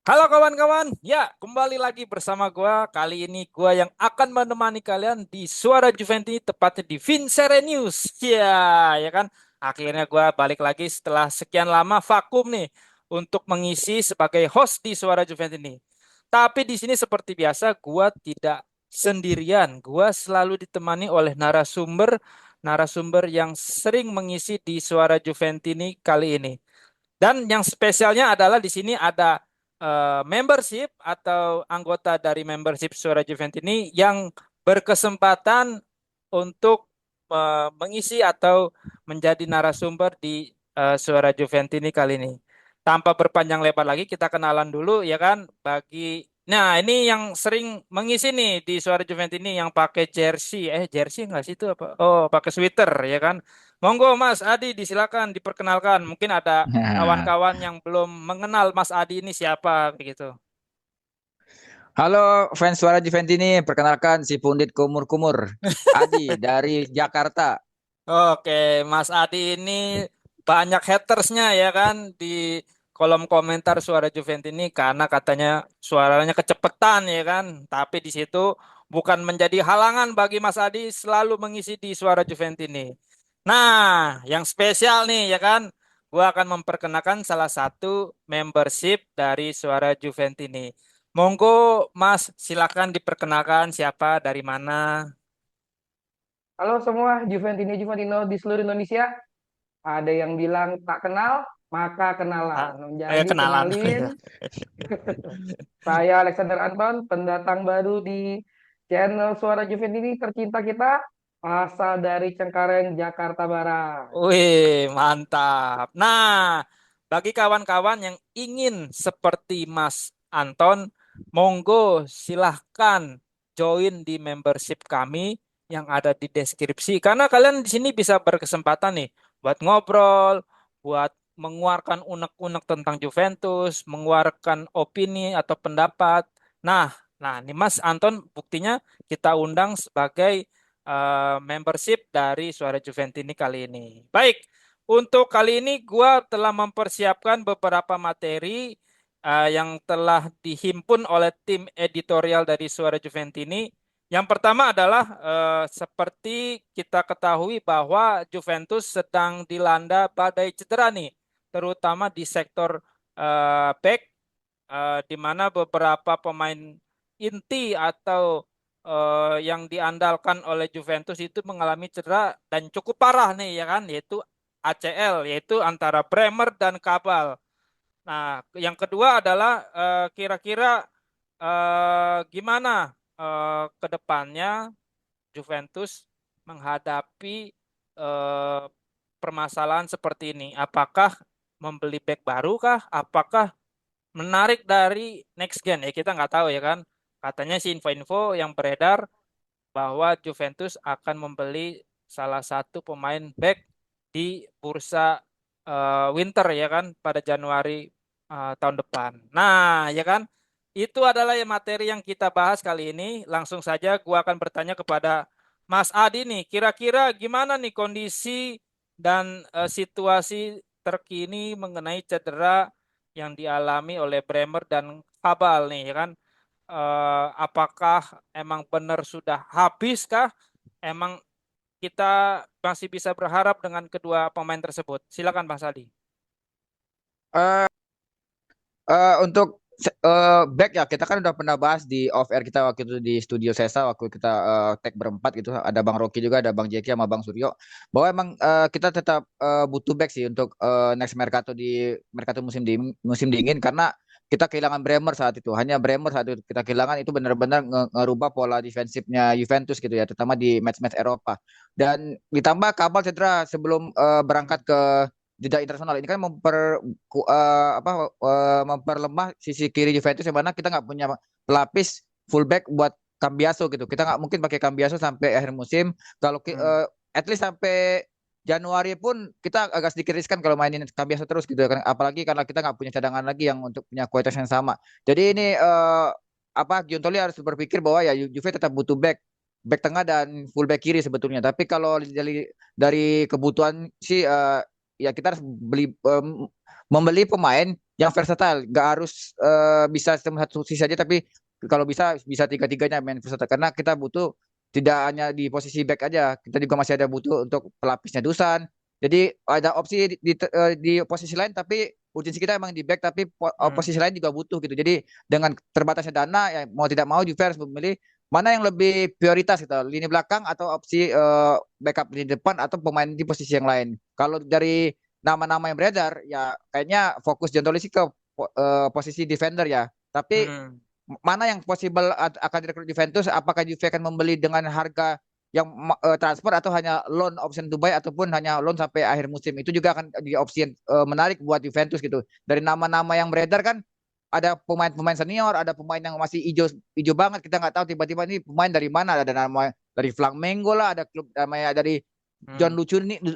Halo kawan-kawan, ya kembali lagi bersama gua. Kali ini gua yang akan menemani kalian di Suara Juventini, tepatnya di Vincere News. Ya kan. Akhirnya gua balik lagi setelah sekian lama vakum nih untuk mengisi sebagai host di Suara Juventini. Tapi di sini seperti biasa, gua tidak sendirian. Gua selalu ditemani oleh narasumber yang sering mengisi di Suara Juventini kali ini. Dan yang spesialnya adalah di sini ada membership atau anggota dari membership Suara Juventini yang berkesempatan untuk mengisi atau menjadi narasumber di Suara Juventini kali ini. Tanpa berpanjang lebar lagi, kita kenalan dulu ya kan. Nah, ini yang sering mengisi nih di Suara Juventini yang pakai jersey. Jersey nggak sih itu apa? Oh, pakai sweater ya kan. Monggo Mas Adi, disilakan diperkenalkan. Mungkin ada Nah, kawan-kawan yang belum mengenal Mas Adi ini siapa begitu. halo fans Suara Juventini, perkenalkan si Pundit Kumur-Kumur, Adi dari Jakarta. Oke, Mas Adi ini banyak hatersnya ya kan di kolom komentar Suara Juventini karena katanya suaranya kecepatan ya kan. Tapi di situ bukan menjadi halangan bagi Mas Adi selalu mengisi di Suara Juventini. Nah, yang spesial nih ya kan, gua akan memperkenalkan salah satu membership dari Suara Juventini. Monggo Mas, silakan diperkenalkan siapa dari mana. Halo semua Juventini Juventino di seluruh Indonesia. Ada yang bilang tak kenal, maka Ah, kenalan. Jadi kenalan. kenalin, saya Alexander Anton, pendatang baru di channel Suara Juventini tercinta kita, asal dari Cengkareng, Jakarta Barat. Wih, mantap. Nah, bagi kawan-kawan yang ingin seperti Mas Anton, monggo silahkan join di membership kami yang ada di deskripsi. Karena kalian di sini bisa berkesempatan nih buat ngobrol, buat mengeluarkan unek-unek tentang Juventus, mengeluarkan opini atau pendapat. Nah, ini Mas Anton buktinya kita undang sebagai membership dari Suara Juventini kali ini. Baik, untuk kali ini gua telah mempersiapkan beberapa materi yang telah dihimpun oleh tim editorial dari Suara Juventini. Yang pertama adalah seperti kita ketahui bahwa Juventus sedang dilanda badai cedera nih, terutama di sektor back, di mana beberapa pemain inti atau yang diandalkan oleh Juventus itu mengalami cedera dan cukup parah nih ya kan, yaitu ACL, yaitu antara Bremer dan Kabal. Nah, yang kedua adalah kira-kira gimana ke depannya Juventus menghadapi eh, permasalahan seperti ini. Apakah membeli back baru kah? Apakah menarik dari next gen? Ya kita nggak tahu ya kan. Katanya sih info-info yang beredar bahwa Juventus akan membeli salah satu pemain back di bursa winter ya kan pada Januari tahun depan. Nah, ya kan? Itu adalah ya materi yang kita bahas kali ini. Langsung saja gua akan bertanya kepada Mas Adi nih, kira-kira gimana nih kondisi dan situasi terkini mengenai cedera yang dialami oleh Bremer dan Kabal nih ya kan? Apakah emang benar sudah habis kah? Emang kita masih bisa berharap dengan kedua pemain tersebut? Silakan Bang Saldi. Eh, untuk back ya, kita kan udah pernah bahas di off air kita waktu itu di studio Sesa waktu kita tag berempat gitu. Ada Bang Rocky juga, ada Bang Jeki sama Bang Suryo. Bahwa emang kita tetap butuh back sih untuk next Mercato di Mercato musim dingin karena kita kehilangan Bremer saat itu. Hanya Bremer saat itu kita kehilangan itu benar-benar ngerubah pola defensifnya Juventus gitu ya, terutama di match-match Eropa. Dan ditambah Kabal cedera sebelum berangkat ke jeda internasional ini kan memperlemah sisi kiri Juventus yang mana kita nggak punya pelapis fullback buat Cambiaso gitu. Kita nggak mungkin pakai Cambiaso sampai akhir musim. Kalau Hmm. at least sampai Januari pun kita agak sedikit riskan kalau mainin Cambiaso terus gitu kan. Apalagi karena kita nggak punya cadangan lagi yang untuk punya kualitas yang sama. Jadi ini Giuntoli harus berpikir bahwa ya Juve tetap butuh back tengah dan fullback kiri sebetulnya. Tapi kalau dari kebutuhan sih ya kita harus membeli pemain yang versatile, nggak harus bisa satu sisi saja, tapi kalau bisa bisa tiga-tiganya main versatile, karena kita butuh tidak hanya di posisi back aja, kita juga masih ada butuh untuk pelapisnya Dusan. Jadi ada opsi di posisi lain, tapi urgensi kita emang di back, tapi Hmm. posisi lain juga butuh gitu. Jadi dengan terbatasnya dana, ya mau tidak mau Juve harus memilih mana yang lebih prioritas gitu, lini belakang atau opsi backup di depan atau pemain di posisi yang lain. Kalau dari nama-nama yang beredar, ya kayaknya fokus Gianluigi ke posisi defender ya. Tapi Hmm. mana yang possible akan direkrut Juventus? Apakah Juve akan membeli dengan harga yang transfer, atau hanya loan option to buy, ataupun hanya loan sampai akhir musim? Itu juga akan di opsi yang menarik buat Juventus gitu. Dari nama-nama yang beredar kan ada pemain-pemain senior, ada pemain yang masih hijau hijau banget. Kita nggak tahu tiba-tiba ini pemain dari mana. Ada nama dari Flamengo lah, ada klub namanya dari John Hmm.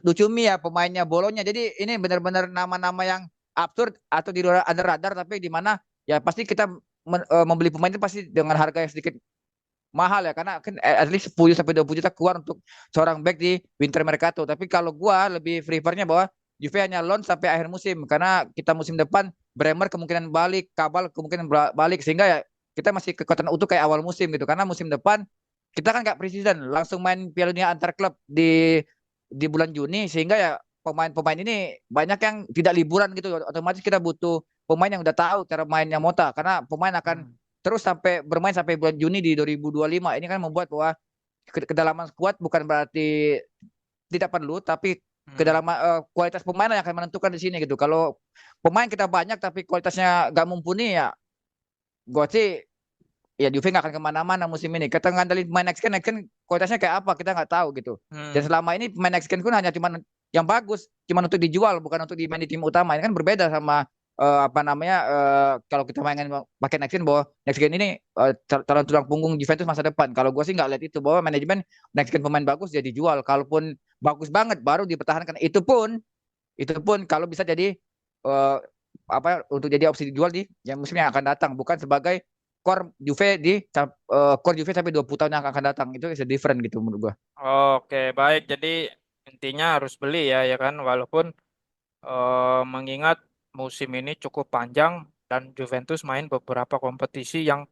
Lucumi ya, pemainnya Bolonya. Jadi ini benar-benar nama-nama yang absurd atau di luar under radar, tapi di mana ya pasti kita membeli pemain itu pasti dengan harga yang sedikit mahal ya, karena kan at least 10 sampai 20 juta keluar untuk seorang back di winter mercato. Tapi kalau gua lebih prefernya bahwa Juve hanya loan sampai akhir musim, karena kita musim depan Bremer kemungkinan balik, Kabal kemungkinan balik, sehingga ya kita masih kekuatan utuh kayak awal musim gitu. Karena musim depan kita kan nggak preseason, langsung main Piala Dunia antar klub di bulan Juni, sehingga ya pemain-pemain ini banyak yang tidak liburan gitu. Otomatis kita butuh pemain yang udah tahu cara mainnya Mota, karena pemain akan Hmm. terus sampai bermain sampai bulan Juni di 2025. Ini kan membuat bahwa kedalaman skuad bukan berarti tidak perlu, tapi Hmm. kedalaman kualitas pemain yang akan menentukan di sini gitu. Kalau pemain kita banyak tapi kualitasnya gak mumpuni, ya gue sih ya Juve nggak akan kemana-mana musim ini. Kita ngandelin pemain next gen kualitasnya kayak apa kita nggak tahu gitu. Dan Hmm. selama ini pemain next gen pun hanya cuma yang bagus, cuma untuk dijual, bukan untuk dimain di tim utama. Ini kan berbeda sama apa namanya, kalau kita mainin pakai next gen, bahwa next gen ini calon tulang punggung Juventus masa depan. Kalau gue sih nggak lihat itu, bahwa manajemen next gen pemain bagus ya dijual. Kalaupun bagus banget baru dipertahankan. Itu pun kalau bisa jadi eh, apa, untuk jadi opsi dijual di yang musim yang akan datang, bukan sebagai core Juve sampai 20 tahun yang akan datang. Itu is a different gitu menurut gua. Oke, baik. Jadi intinya harus beli ya, ya kan? Walaupun mengingat musim ini cukup panjang dan Juventus main beberapa kompetisi yang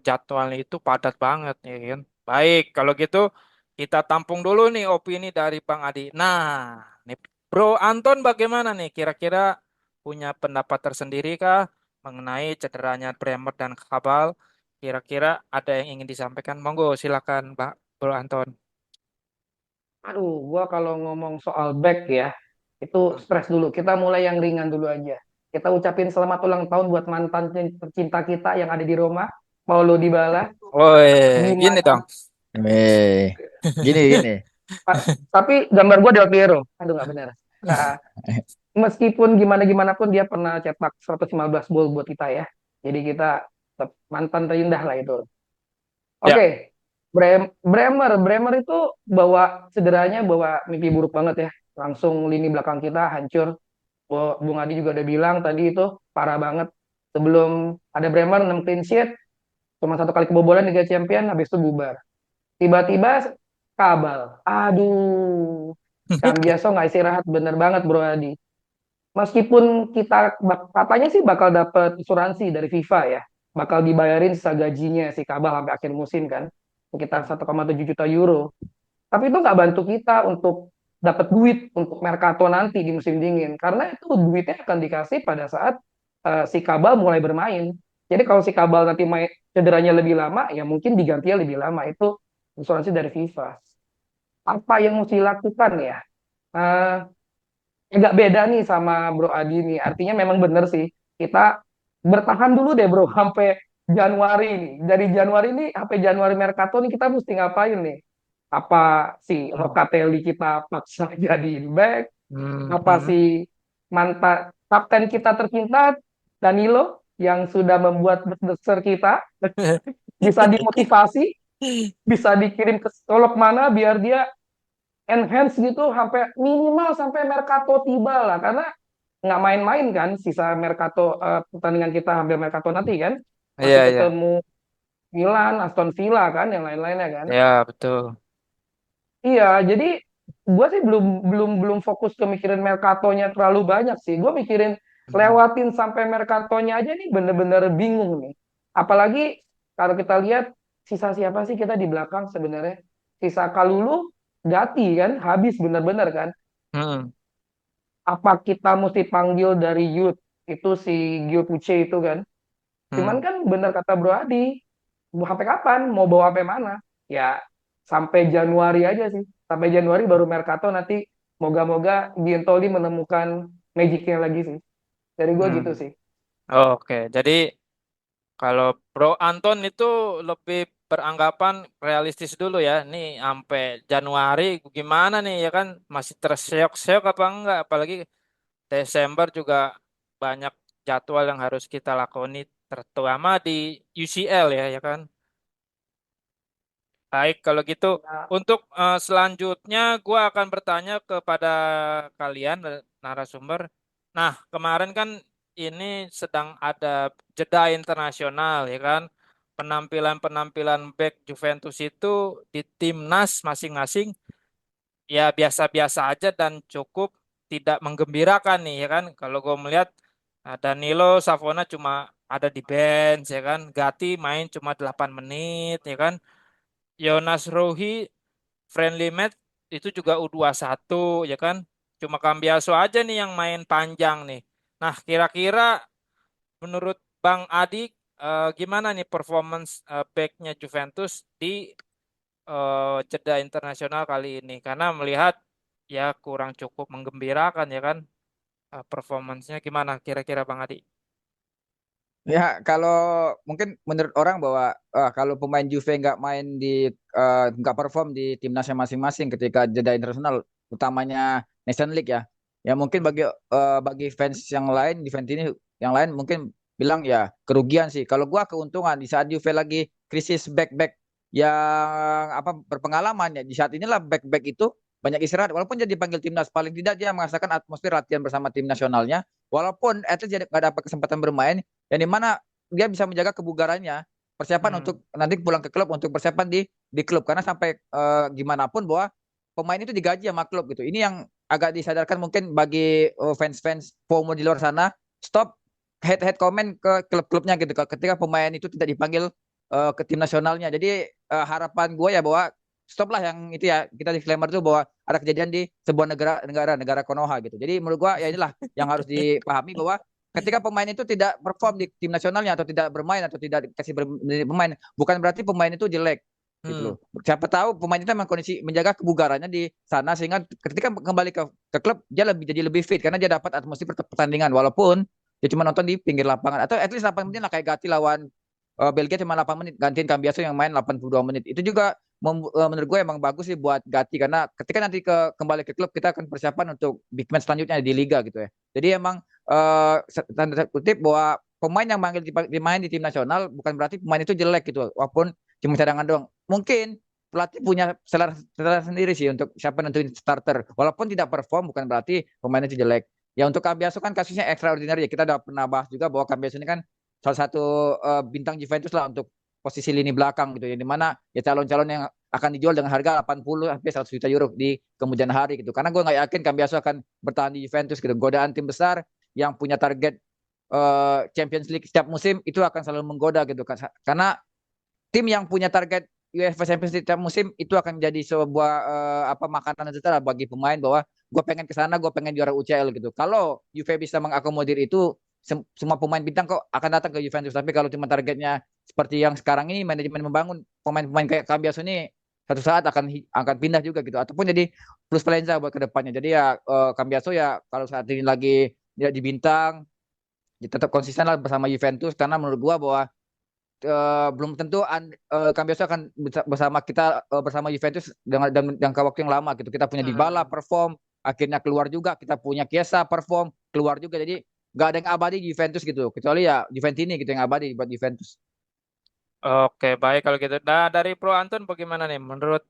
jadwalnya itu padat banget, ya kan? Baik, kalau gitu kita tampung dulu nih opini dari Bang Adi. Nah, nih Bro Anton bagaimana nih? Kira-kira punya pendapat tersendiri kah mengenai cederanya Bremer dan Kabal? Kira-kira ada yang ingin disampaikan? Monggo, silakan, Mbak Bro Anton. Aduh, gua kalau ngomong soal back ya, itu stres dulu. Kita mulai yang ringan dulu aja. Kita ucapin selamat ulang tahun buat mantan tercinta kita yang ada di Roma, Paulo Dybala. Woi, gini Gimana? dong. Gini gini. Tapi gambar gua Del Piero. Aduh, nggak benar. Nah, meskipun gimana-gimana pun dia pernah cetak 115 gol buat kita ya. Jadi kita tetap mantan terindah lah itu. Ya. Oke, Bremer itu bawa cederanya, bawa mimpi buruk banget ya. Langsung lini belakang kita hancur. Bung Adi juga udah bilang tadi itu parah banget. Sebelum ada Bremer 6 clean sheet, cuma satu kali kebobolan Liga Champion, habis itu bubar. Tiba-tiba kabal. Aduh, Cambiaso nggak istirahat bener banget Bro Adi. Meskipun kita katanya sih bakal dapat asuransi dari FIFA ya, bakal dibayarin sisa gajinya si Kabal sampai akhir musim kan, sekitar 1,7 juta euro. Tapi itu nggak bantu kita untuk dapat duit untuk Mercato nanti di musim dingin, karena itu duitnya akan dikasih pada saat si Kabal mulai bermain. Jadi kalau si Kabal nanti main cederanya lebih lama, ya mungkin digantinya lebih lama. Itu asuransi dari FIFA. Apa yang mesti dilakukan ya? Eh, Agak beda nih sama Bro Adi nih. Artinya memang bener sih. Kita bertahan dulu deh Bro sampai Januari nih. Dari Januari nih sampai Januari Mercato nih kita mesti ngapain nih? Apa si Locatelli kita paksa jadiin back? Hmm, Apa hmm. si mantan kapten kita tercinta Danilo yang sudah membuat besar kita bisa dimotivasi, bisa dikirim ke solok mana biar dia enhance gitu sampai minimal sampai Mercato tiba lah, karena nggak main-main kan sisa Mercato, pertandingan kita hampir Mercato nanti kan Iya, masih iya. ketemu Milan, Aston Villa kan yang lain-lainnya kan. Ya, betul. Iya, jadi gue sih belum belum belum fokus ke mikirin Mercatonya terlalu banyak sih. Gue mikirin Hmm. lewatin sampai Mercatonya aja nih bener-bener bingung nih. Apalagi kalau kita lihat sisa siapa sih kita di belakang sebenarnya? Sisa Kalulu, Gatti kan, habis bener-bener kan. Hmm. Apa kita mesti panggil dari youth itu si Gio Puce itu kan? Cuman Hmm. kan bener kata Bro Adi, mau sampai kapan? Mau bawa sampai mana? Ya sampai Januari aja sih. Sampai Januari baru Mercato nanti moga-moga Giantoli menemukan magicnya lagi sih. Dari gue gitu Hmm. sih. Oke, jadi kalau Bro Anton itu lebih beranggapan realistis dulu ya. Nih sampai Januari gimana nih ya kan masih terseok-seok apa enggak? Apalagi Desember juga banyak jadwal yang harus kita lakoni terutama di UCL ya kan. Baik kalau gitu Ya, untuk selanjutnya gua akan bertanya kepada kalian narasumber. Nah, kemarin kan ini sedang ada jeda internasional ya kan. Penampilan-penampilan back Juventus itu di timnas masing-masing ya biasa-biasa aja dan cukup tidak menggembirakan nih ya kan. Kalau gue melihat Danilo Savona cuma ada di bench ya kan. Gatti main cuma 8 menit ya kan. Jonas Ruhi friendly match itu juga U21 ya kan. Cuma Cambiaso aja nih yang main panjang nih. Nah, kira-kira menurut Bang Adi gimana nih performance backnya Juventus di jeda internasional kali ini? Karena melihat ya kurang cukup menggembirakan ya kan. Performance-nya gimana kira-kira Bang Adi? Ya, kalau mungkin menurut orang bahwa kalau pemain Juve nggak perform di timnasnya masing-masing ketika jeda internasional, utamanya Nation League ya, ya mungkin bagi fans yang lain di fans ini yang lain mungkin bilang ya kerugian sih. Kalau gua keuntungan di saat Juve lagi krisis back-back yang berpengalaman ya di saat inilah back-back itu banyak istirahat walaupun jadi dipanggil timnas paling tidak dia merasakan atmosfer latihan bersama tim nasionalnya walaupun itu jadi nggak dapat kesempatan bermain yang dimana dia bisa menjaga kebugarannya persiapan Hmm. untuk nanti pulang ke klub untuk persiapan di klub karena sampai gimana pun bahwa pemain itu digaji sama klub gitu ini yang agak disadarkan mungkin bagi fans-fans FOMO di luar sana stop head-head comment ke klub-klubnya gitu ketika pemain itu tidak dipanggil ke tim nasionalnya jadi harapan gue ya bahwa stop lah yang itu ya kita disclaimer tuh bahwa ada kejadian di sebuah negara Konoha gitu jadi menurut gue ya inilah yang harus dipahami bahwa ketika pemain itu tidak perform di tim nasionalnya atau tidak bermain atau tidak dikasih bermain bukan berarti pemain itu jelek gitu Hmm. loh. Siapa tahu pemain itu memang kondisi menjaga kebugarannya di sana sehingga ketika kembali ke klub dia jadi lebih fit karena dia dapat atmosfer pertandingan walaupun dia cuma nonton di pinggir lapangan atau at least 8 menit lah kayak Gatti lawan Belgia cuma 8 menit gantiin Cambiaso yang main 82 menit. Itu juga menurut gue emang bagus sih buat Gatti karena ketika nanti kembali ke klub kita akan persiapan untuk big match selanjutnya di liga gitu ya. Jadi emang tanda kutip bahwa pemain yang manggil dimain di tim nasional bukan berarti pemain itu jelek gitu walaupun cuma cadangan doang. Mungkin pelatih punya selera sendiri sih untuk siapa nentuin starter. Walaupun tidak perform bukan berarti pemain itu jelek. Ya untuk Cambiaso kan kasusnya extraordinary ya. Kita udah pernah bahas juga bahwa Cambiaso ini kan salah satu bintang Juventus lah untuk posisi lini belakang gitu ya dimana ya calon-calon yang akan dijual dengan harga 80 sampai 100 juta euro di kemudian hari gitu karena gue nggak yakin Cambiaso akan bertahan di Juventus gitu godaan tim besar yang punya target Champions League setiap musim itu akan selalu menggoda gitu karena tim yang punya target UEFA Champions League setiap musim itu akan jadi sebuah makanan sejahtera bagi pemain bahwa gue pengen ke sana, gue pengen juara UCL gitu. Kalau Juve bisa mengakomodir itu, semua pemain bintang kok akan datang ke Juventus. Tapi kalau cuma targetnya seperti yang sekarang ini manajemen membangun pemain-pemain kayak Cambiaso ini satu saat akan pindah juga gitu ataupun jadi plus Valenza buat kedepannya. Jadi ya Cambiaso ya kalau saat ini lagi dia di bintang ya tetap konsisten lah bersama Juventus karena menurut gua bahwa belum tentu Cambiaso akan bersama kita bersama Juventus dengan dalam jangka waktu yang lama gitu. Kita punya Dybala Hmm. perform, akhirnya keluar juga. Kita punya Chiesa perform, keluar juga. Jadi nggak ada yang abadi di Juventus gitu. Kecuali ya Juventini gitu yang abadi buat Juventus. Oke, baik kalau gitu. Nah, dari Pro Anton bagaimana nih menurut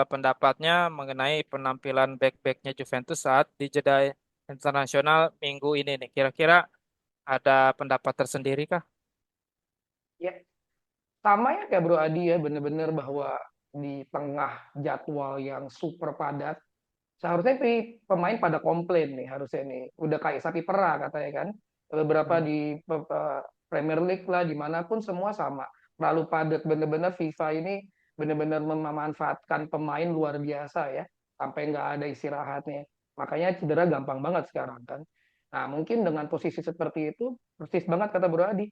pendapatnya mengenai penampilan back-backnya Juventus saat di jeda internasional minggu ini nih. Kira-kira ada pendapat tersendiri kah? Ya, sama ya kayak Bro Adi ya, bener-bener bahwa di tengah jadwal yang super padat, seharusnya pemain pada komplain nih harusnya nih. Udah kayak sapi perah katanya kan. Beberapa Hmm. di Premier League lah dimanapun semua sama. Terlalu padat bener-bener FIFA ini bener-bener memanfaatkan pemain luar biasa ya. Sampai nggak ada istirahatnya. Makanya cedera gampang banget sekarang kan. Nah mungkin dengan posisi seperti itu persis banget kata Bro Adi.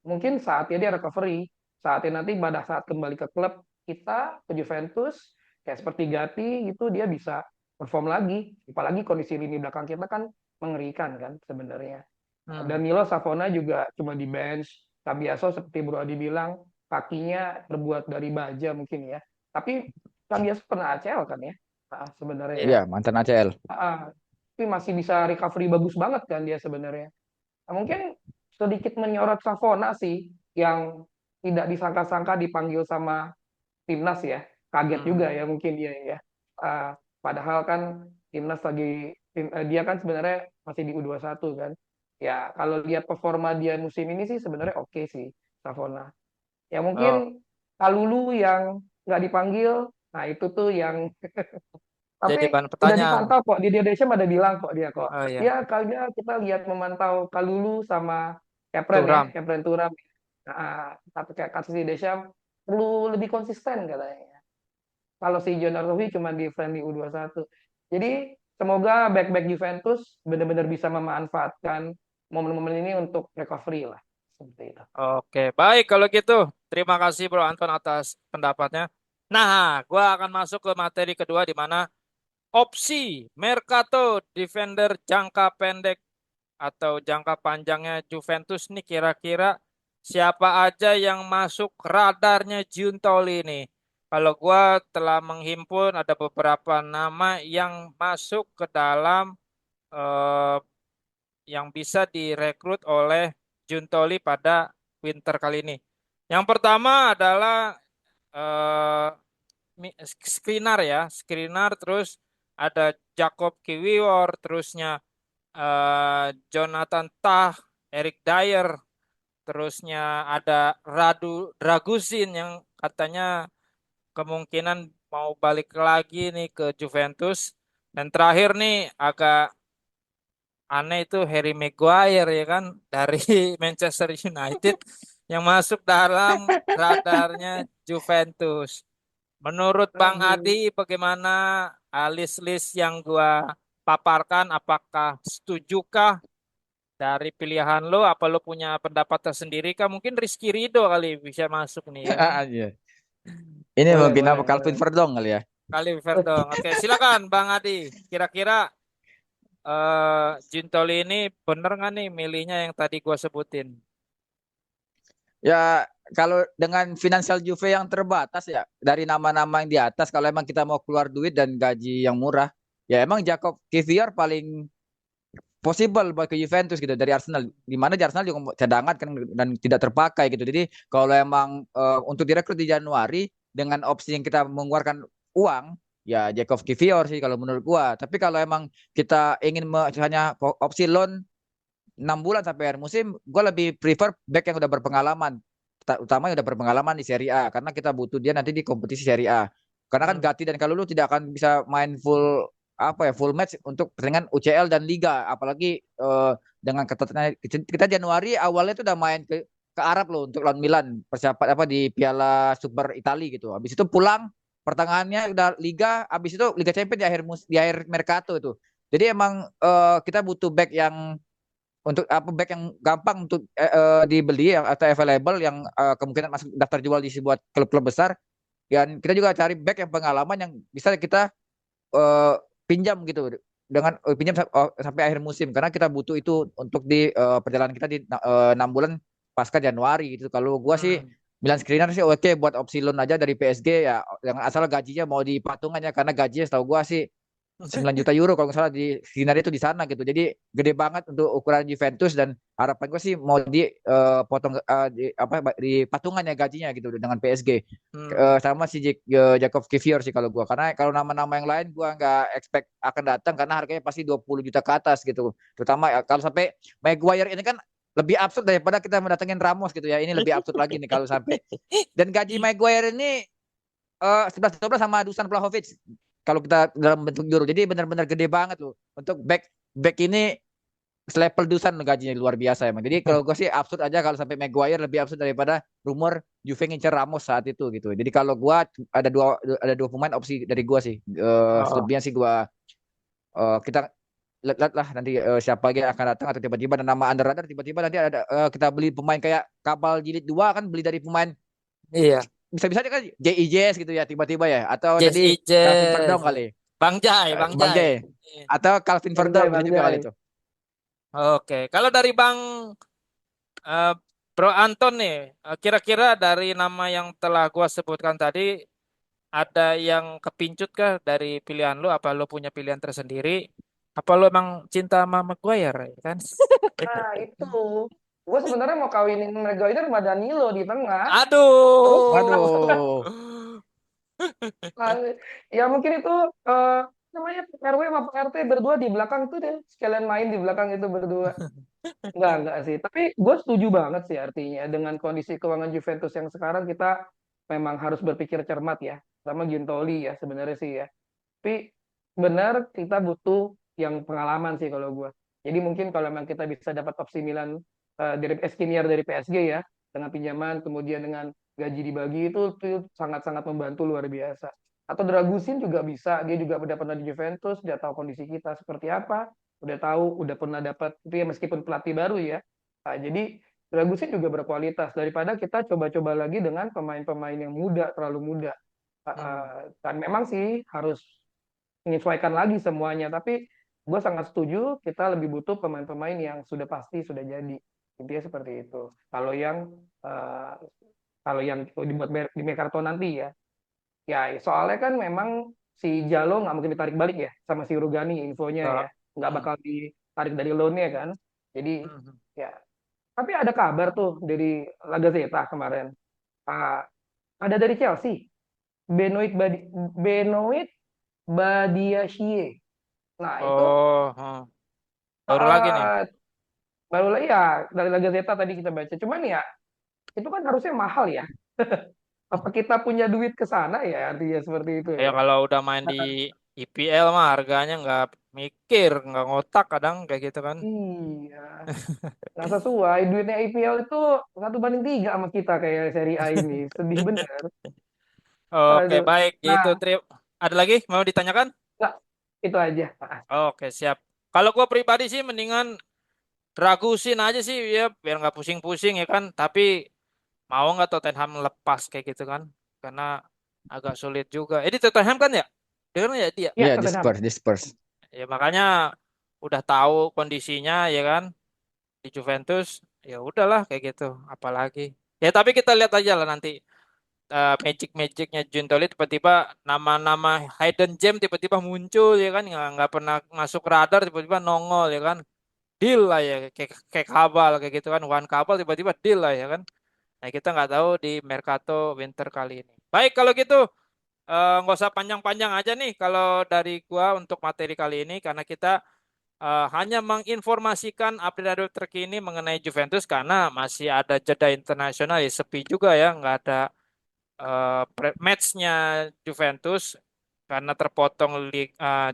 Mungkin saatnya dia recovery. Saatnya nanti pada saat kembali ke klub kita ke Juventus kayak seperti Gatti itu dia bisa perform lagi. Apalagi kondisi lini belakang kita kan mengerikan kan sebenarnya. Hmm. Danilo Savona juga cuma di bench. Cambiaso seperti Bro Adi bilang kakinya terbuat dari baja mungkin ya. Tapi Cambiaso pernah ACL kan ya. Sebenarnya ya. Iya, mantan ACL. Tapi masih bisa recovery bagus banget kan dia sebenarnya. Nah, mungkin sedikit menyorot Savona sih yang tidak disangka-sangka dipanggil sama timnas ya. Kaget juga Hmm. ya mungkin dia ya. Uh, Padahal kan timnas lagi dia kan sebenarnya masih di U21 kan. Ya kalau lihat performa dia musim ini sih sebenarnya oke sih Savona. Ya Oh, mungkin Kalulu yang nggak dipanggil, nah itu tuh yang jadi tapi bahan udah pertanyaan. dipantau kok di Deschamps ada bilang kok dia kok. Oh iya, Ya kalian kita lihat memantau Kalulu sama Kepren ya, Turam. Kepren Turam. Nah, tapi kayak kasus di Deschamps perlu lebih konsisten katanya. Kalau si John Arlowi cuma di friendly U21. Jadi semoga back-back Juventus benar-benar bisa memanfaatkan momen-momen ini untuk recovery lah. Seperti itu. Oke, baik kalau gitu. Terima kasih Bro Anton atas pendapatnya. Nah, gua akan masuk ke materi kedua di mana opsi Mercato defender jangka pendek atau jangka panjangnya Juventus nih kira-kira siapa aja yang masuk radarnya Giuntoli ini? Kalau gua telah menghimpun ada beberapa nama yang masuk ke dalam eh, yang bisa direkrut oleh Giuntoli pada winter kali ini. Yang pertama adalah eh, Skriniar ya, Skriniar terus ada Jacob Kiwior, terusnya Jonathan Tah, Eric Dyer, terusnya ada Radu Dragusin yang katanya kemungkinan mau balik lagi nih ke Juventus. Dan terakhir nih agak aneh itu Harry Maguire ya kan dari Manchester United yang masuk dalam radarnya Juventus. Menurut Bang Adi, Aduh. bagaimana list-list yang gua paparkan? Apakah setujukah dari pilihan lo? Apa lo punya pendapat tersendiri kah? Mungkin Rizky Ridho kali bisa masuk nih ya kan? Iya. Ini Boleh, mungkin apa boleh, Calvin boleh. Verdong kali ya. Kali Verdong. Oke, silakan Bang Adi. Kira-kira Gintoli ini bener nggak nih milihnya yang tadi gua sebutin? Ya kalau dengan finansial Juve yang terbatas ya dari nama-nama yang di atas kalau emang kita mau keluar duit dan gaji yang murah ya emang Jacob Kivior paling possible buat ke Juventus gitu dari Arsenal. Di mana di Arsenal juga cadangan kan dan tidak terpakai gitu. Jadi kalau emang untuk direkrut di Januari dengan opsi yang kita mengeluarkan uang ya Jacob Kivior sih kalau menurut gua. Tapi kalau emang kita ingin hanya opsi loan 6 bulan sampai akhir musim, gua lebih prefer back yang udah berpengalaman. Utama yang udah berpengalaman di Serie A karena kita butuh dia nanti di kompetisi Serie A. Karena kan Hmm. Gatti dan Kalulu tidak akan bisa main full apa ya full match untuk pertandingan UCL dan Liga apalagi dengan ketatnya kita Januari awalnya tuh udah main ke Arab loh untuk lawan Milan persiapan apa di Piala Super Italia gitu. Habis itu pulang pertengahannya udah Liga, habis itu Liga Champions di akhir Mercato itu. Jadi emang kita butuh back yang untuk apa back yang gampang untuk dibeli atau available yang kemungkinan masuk daftar jual di sebuah klub-klub besar dan kita juga cari back yang pengalaman yang bisa kita eh, pinjam gitu dengan pinjam sampai akhir musim karena kita butuh itu untuk di perjalanan kita di 6 bulan pasca Januari gitu. Kalau gua sih Hmm. Milan Skriniar sih oke buat opsi loan aja dari PSG ya dengan asal gajinya mau dipatungan ya karena gajinya setahu gua sih 9 juta euro kalau nggak salah di Skriniar itu di sana gitu. Jadi gede banget untuk ukuran Juventus dan harapan gue sih mau potong di patungan ya gajinya gitu dengan PSG. Hmm. Sama si Jakov Kivior sih kalau gua karena kalau nama-nama yang lain gua nggak expect akan datang karena harganya pasti 20 juta ke atas gitu. Terutama kalau sampai Maguire ini kan lebih absurd daripada kita mendatangin Ramos gitu ya. Ini lebih absurd lagi nih kalau sampai dan gaji Maguire ini 11-12 sama Dusan Vlahovic. kalau kita dalam bentuk euro. Jadi benar-benar gede banget loh. Untuk back back ini selevel Dusan gajinya luar biasa emang. Jadi kalau gue sih absurd aja kalau sampai Maguire lebih absurd daripada rumor Juve ngincer Ramos saat itu gitu. Jadi kalau gue ada dua pemain opsi dari gue sih. Oh. Selebihnya sih gue kita lihat lah nanti siapa lagi yang akan datang atau tiba-tiba ada nama under radar tiba-tiba nanti ada kita beli pemain kayak kapal jilid 2 kan beli dari pemain Iya. bisa-bisa kan JIJS gitu ya tiba-tiba ya atau Jazz tadi Calvin Verdong Ijes. kali Bang Jai, Bang Bang Jai. J Iya. atau Calvin Verdong Banjai, bisa juga Banjai. kali itu. Oke, kalau dari Bang eh, Bro Anton nih, kira-kira dari nama yang telah gua sebutkan tadi, ada yang kepincut kah dari pilihan lu? Apa lu punya pilihan tersendiri? Apa lu emang cinta sama Maguire, ya kan? Nah, itu. Gue sebenarnya mau kawinin Maguire sama Danilo di tengah. Terus, Aduh. Waduh. nah, ya mungkin itu eh, namanya RW sama RT berdua di belakang tuh deh. Sekalian main di belakang itu berdua. Enggak sih. Tapi gue setuju banget sih artinya. Dengan kondisi keuangan Juventus yang sekarang kita memang harus berpikir cermat ya. Sama Gintoli ya sebenarnya sih ya. Tapi benar kita butuh yang pengalaman sih kalau gue. Jadi mungkin kalau memang kita bisa dapat opsi Milan dari Skriniar dari PSG ya dengan pinjaman kemudian dengan gaji dibagi itu sangat-sangat membantu luar biasa. Atau Dragusin juga bisa, dia juga udah pernah di Juventus, dia tahu kondisi kita seperti apa, udah tahu, udah pernah dapat itu ya meskipun pelatih baru ya. Nah, jadi Dragusin juga berkualitas daripada kita coba-coba lagi dengan pemain-pemain yang muda, terlalu muda. Hmm. Dan memang sih harus menyesuaikan lagi semuanya. Tapi gue sangat setuju kita lebih butuh pemain-pemain yang sudah pasti sudah jadi. Intinya seperti itu. Eh, kalau yang dibuat di Mekarto nanti ya, ya soalnya kan memang si Jalo nggak mungkin ditarik balik ya sama si Rugani infonya ya, Enggak. nggak Hmm. bakal ditarik dari loan-nya kan. Jadi Hmm. ya, tapi ada kabar tuh dari La Gazzetta kemarin. Ah, ada dari Chelsea, Benoit Badiashile. Nah, itu Oh, hmm. Baru lagi nih. eh, baru lah ya dari La Gazzetta tadi kita baca. Cuman ya itu kan harusnya mahal ya. Apa kita punya duit ke sana ya artinya seperti itu Ya ya. kalau udah main di IPL mah harganya nggak mikir, nggak ngotak kadang kayak gitu kan. Iya, nggak sesuai. Duitnya IPL itu 1 banding 3 sama kita kayak Serie A ini. Sedih bener. Oke, Aduh. baik. Gitu. Nah, Ada lagi mau ditanyakan? nggak, itu aja. Oke, siap. Kalau gue pribadi sih mendingan Dragusin aja sih ya biar nggak pusing-pusing ya kan. Tapi mau nggak Tottenham lepas kayak gitu kan? Karena agak sulit juga. Di Tottenham kan ya? Dengar ya dia. Ya, Ya di Tottenham. Spurs, di Spurs. Ya makanya udah tahu kondisinya ya kan di Juventus. Ya udahlah kayak gitu. Apalagi. Ya tapi kita lihat aja lah nanti magic-magicnya Juntoli tiba-tiba nama-nama hidden gem tiba-tiba muncul ya kan nggak pernah masuk radar tiba-tiba nongol ya kan deal lah ya kayak kayak kabal kayak gitu kan one kabal tiba-tiba deal lah ya kan. Nah kita nggak tahu di Mercato winter kali ini. Baik kalau gitu nggak usah panjang-panjang aja nih kalau dari gua untuk materi kali ini karena kita hanya menginformasikan update terkini mengenai Juventus karena masih ada jeda internasional ya sepi juga ya nggak ada matchnya Juventus karena terpotong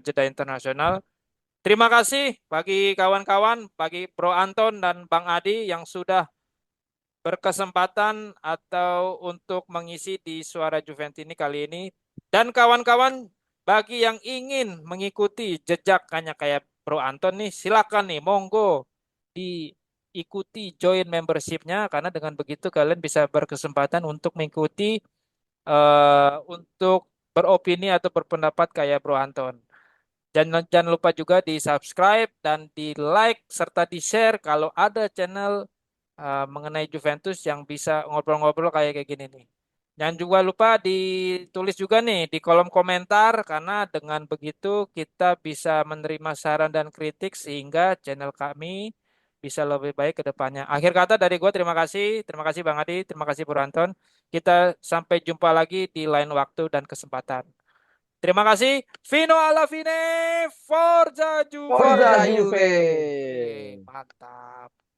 jeda internasional. Terima kasih bagi kawan-kawan, bagi Bro Anton dan Bang Adi yang sudah berkesempatan atau untuk mengisi di Suara Juventus ini kali ini. Dan kawan-kawan, bagi yang ingin mengikuti jejak hanya kayak Bro Anton nih, silakan nih, monggo diikuti join membershipnya karena dengan begitu kalian bisa berkesempatan untuk mengikuti untuk beropini atau berpendapat kayak Bro Anton. Jangan lupa juga di subscribe dan di like serta di share kalau ada channel mengenai Juventus yang bisa ngobrol-ngobrol kayak kayak gini nih. Jangan juga lupa ditulis juga nih di kolom komentar karena dengan begitu kita bisa menerima saran dan kritik sehingga channel kami bisa lebih baik ke depannya. Akhir kata dari gue terima kasih Bang Adi, terima kasih Bro Anton. Kita sampai jumpa lagi di lain waktu dan kesempatan. Terima kasih. Vino alla fine, Forza Juve. Forza Forza Juve. Juve. Mantap.